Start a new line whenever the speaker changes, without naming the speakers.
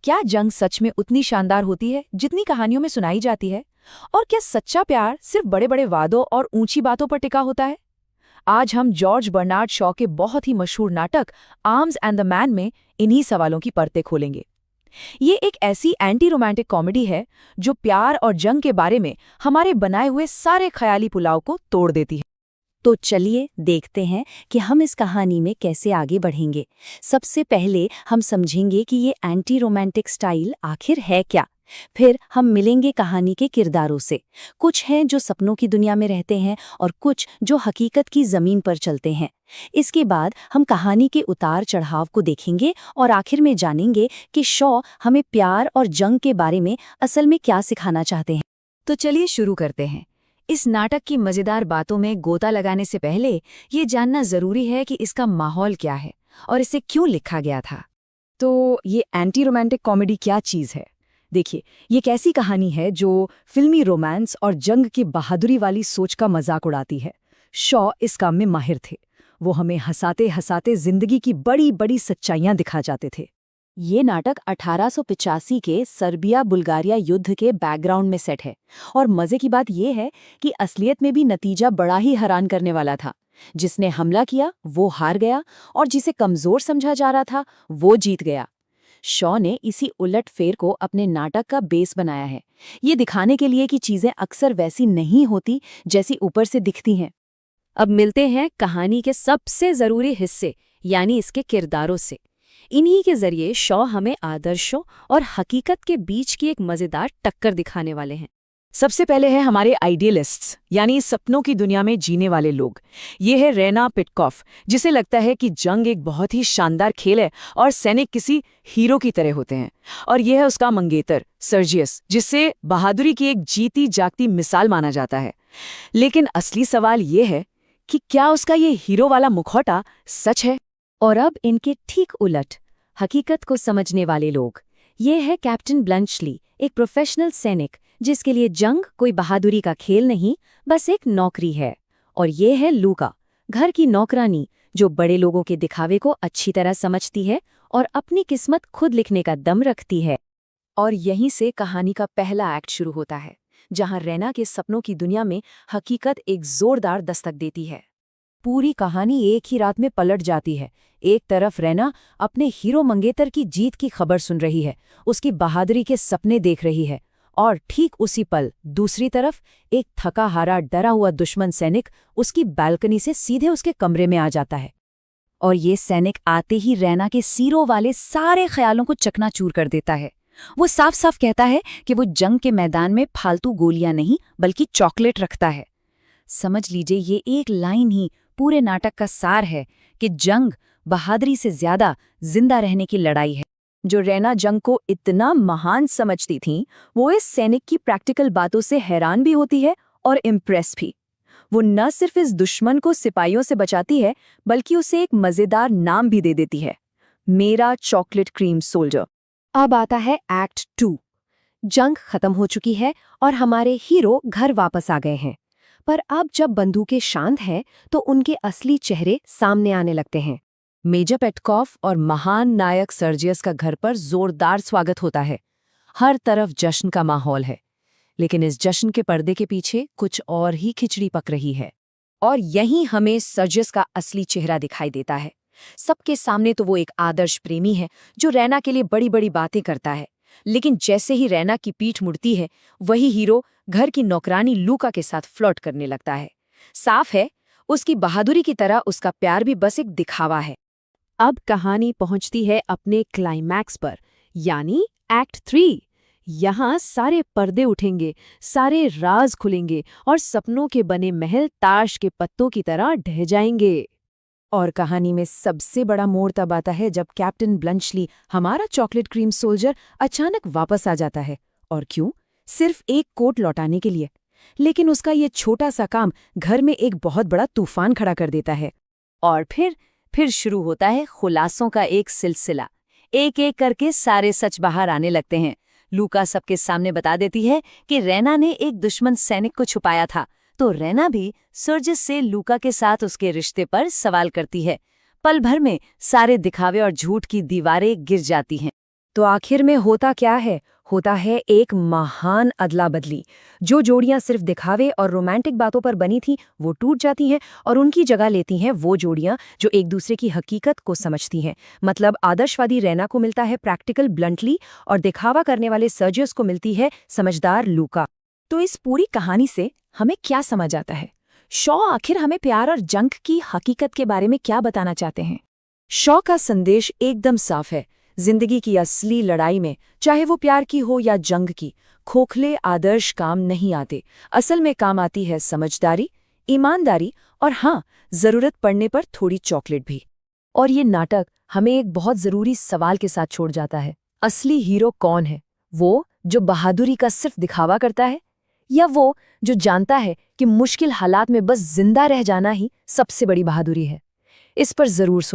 क्या जंग सच में उतनी शानदार होती है जितनी कहानियों में सुनाई जाती है? और क्या सच्चा प्यार सिर्फ बड़े-बड़े वादों और ऊंची बातों पर टिका होता है? आज हम जॉर्ज बर्नार्ड शॉ के बहुत ही मशहूर नाटक आर्म्स एंड द मैन में इन्हीं सवालों की परतें खोलेंगे। ये एक ऐसी एंटी रोमांटिक कॉमेडी है जो प्यार और जंग के बारे में हमारे बनाए हुए सारे ख्याली पुलाव को तोड़ देती है।
तो चलिए देखते हैं कि हम इस कहानी में कैसे आगे बढ़ेंगे। सबसे पहले हम समझेंगे कि ये एंटी रोमांटिक स्टाइल आखिर है क्या। फिर हम मिलेंगे कहानी के किरदारों से। कुछ हैं जो सपनों की दुनिया में रहते हैं और कुछ जो हकीकत की जमीन पर चलते हैं। इसके बाद हम कहानी के उतार चढ़ाव को देखेंगे और आखिर में जानेंगे कि शॉ हमें प्यार और जंग के बारे में असल में क्या सिखाना चाहते हैं।
तो चलिए शुरू करते हैं। इस नाटक की मजेदार बातों में गोता लगाने से पहले ये जानना जरूरी है कि इसका माहौल क्या है और इसे क्यों लिखा गया था। तो ये एंटी रोमांटिक कॉमेडी क्या चीज़ है? देखिए, ये एक ऐसी कहानी है जो फिल्मी रोमांस और जंग की बहादुरी वाली सोच का मजाक उड़ाती है। शॉ इस काम में माहिर थे। वो हमें हंसाते हंसाते जिंदगी की बड़ी बड़ी सच्चाइयां दिखा जाते थे।
ये नाटक 1885 के सर्बिया बुल्गारिया युद्ध के बैकग्राउंड में सेट है और मजे की बात यह है कि असलियत में भी नतीजा बड़ा ही हैरान करने वाला था। जिसने हमला किया वो हार गया और जिसे कमजोर समझा जा रहा था वो जीत गया। शॉ ने इसी उलटफेर को अपने नाटक का बेस बनाया है, ये दिखाने के लिए कि चीजें अक्सर वैसी नहीं होती जैसी ऊपर से दिखती हैं।
अब मिलते हैं कहानी के सबसे जरूरी हिस्से यानी इसके किरदारों से। इन्हीं के जरिए शॉ हमें आदर्शों और हकीकत के बीच की एक मजेदार टक्कर दिखाने वाले हैं।
सबसे पहले है हमारे आइडियलिस्ट्स यानी सपनों की दुनिया में जीने वाले लोग। ये है रेना पिटकॉफ, जिसे लगता है कि जंग एक बहुत ही शानदार खेल है और सैनिक किसी हीरो की तरह होते हैं। और यह है उसका मंगेतर सर्जियस, जिसे बहादुरी की एक जीती जागती मिसाल माना जाता है। लेकिन असली सवाल ये है कि क्या उसका ये हीरो वाला मुखौटा सच है?
और अब इनके ठीक उलट, हकीकत को समझने वाले लोग। ये है कैप्टन ब्लंचली, एक प्रोफेशनल सैनिक जिसके लिए जंग कोई बहादुरी का खेल नहीं, बस एक नौकरी है। और ये है लूका, घर की नौकरानी जो बड़े लोगों के दिखावे को अच्छी तरह समझती है और अपनी किस्मत खुद लिखने का दम रखती है।
और यहीं से कहानी का पहला एक्ट शुरू होता है, जहां रैना के सपनों की दुनिया में हकीकत एक जोरदार दस्तक देती है। पूरी कहानी एक ही रात में पलट जाती है। एक तरफ रैना अपने हीरो मंगेतर की जीत की खबर सुन रही है, उसकी बहादुरी के सपने देख रही है, और ठीक उसी पल दूसरी तरफ एक थका हारा डरा हुआ दुश्मन सैनिक उसकी बालकनी से सीधे उसके कमरे में आ जाता है। और ये सैनिक आते ही रैना के सीरों वाले सारे ख्यालों को चकनाचूर कर देता है। वो साफ साफ कहता है कि वो जंग के मैदान में फालतू गोलियां नहीं बल्कि चॉकलेट रखता है। समझ लीजिए, ये एक लाइन ही पूरे नाटक का सार है कि जंग बहादुरी से ज्यादा जिंदा रहने की लड़ाई है। जो रैना जंग को इतना महान समझती थीं, वो इस सैनिक की प्रैक्टिकल बातों से हैरान भी होती है और इम्प्रेस भी। वो न सिर्फ इस दुश्मन को सिपाहियों से बचाती है बल्कि उसे एक मजेदार नाम भी दे देती है, मेरा चॉकलेट क्रीम सोल्जर।
अब आता है एक्ट 2। जंग खत्म हो चुकी है और हमारे हीरो घर वापस आ गए हैं। पर अब जब बंदूकें शांत हैं तो उनके असली चेहरे सामने आने लगते हैं। मेजर पेटकॉफ और महान नायक सर्जियस का घर पर जोरदार स्वागत होता है। हर तरफ जश्न का माहौल है, लेकिन इस जश्न के पर्दे के पीछे कुछ और ही खिचड़ी पक रही है। और यहीं हमें सर्जियस का असली चेहरा दिखाई देता है। सबके सामने तो वो एक आदर्श प्रेमी है जो रैना के लिए बड़ी बड़ी बातें करता है, लेकिन जैसे ही रैना की पीठ मुड़ती है, वही हीरो घर की नौकरानी लूका के साथ फ्लर्ट करने लगता है। साफ है, उसकी बहादुरी की तरह उसका प्यार भी बस एक दिखावा है।
अब कहानी पहुंचती है अपने क्लाइमैक्स पर, यानी एक्ट 3। यहाँ सारे पर्दे उठेंगे, सारे राज खुलेंगे और सपनों के बने महल ताश के पत्तों की तरह ढह जाएंगे।
और कहानी में सबसे बड़ा मोड़ तब आता है जब कैप्टन ब्लंचली, हमारा चॉकलेट क्रीम सोल्जर, अचानक वापस आ जाता है। और क्यों? सिर्फ एक कोट लौटाने के लिए। लेकिन उसका ये छोटा सा काम घर में एक बहुत बड़ा तूफान खड़ा कर देता है।
और फिर शुरू होता है खुलासों का एक सिलसिला। एक एक करके सारे सच बाहर आने लगते हैं। लूका सबके सामने बता देती है कि रैना ने एक दुश्मन सैनिक को छुपाया था, तो रैना भी सर्जियस से लूका के साथ उसके रिश्ते पर सवाल करती है। पल भर में सारे दिखावे और झूठ की दीवारें गिर जाती हैं। तो आखिर में होता क्या है? होता है एक महान अदला बदली। जो जोड़ियां सिर्फ दिखावे और रोमांटिक बातों पर बनी थीं, वो टूट जाती हैं और उनकी जगह लेती हैं वो जोड़ियां जो एक दूसरे की हकीकत को समझती हैं। मतलब आदर्शवादी रैना को मिलता है प्रैक्टिकल ब्लंटली और दिखावा करने वाले सर्जियस को मिलती है समझदार लूका।
तो इस पूरी कहानी से हमें क्या समझ आता है? शॉ आखिर हमें प्यार और जंग की हकीकत के बारे में क्या बताना चाहते हैं? शॉ का संदेश एकदम साफ है। जिंदगी की असली लड़ाई में, चाहे वो प्यार की हो या जंग की, खोखले आदर्श काम नहीं आते। असल में काम आती है समझदारी, ईमानदारी और हाँ, जरूरत पड़ने पर थोड़ी चॉकलेट भी। और ये नाटक हमें एक बहुत जरूरी सवाल के साथ छोड़ जाता है। असली हीरो कौन है? वो जो बहादुरी का सिर्फ दिखावा करता है, या वो जो जानता है कि मुश्किल हालात में बस जिंदा रह जाना ही सबसे बड़ी बहादुरी है? इस पर जरूर सोचें।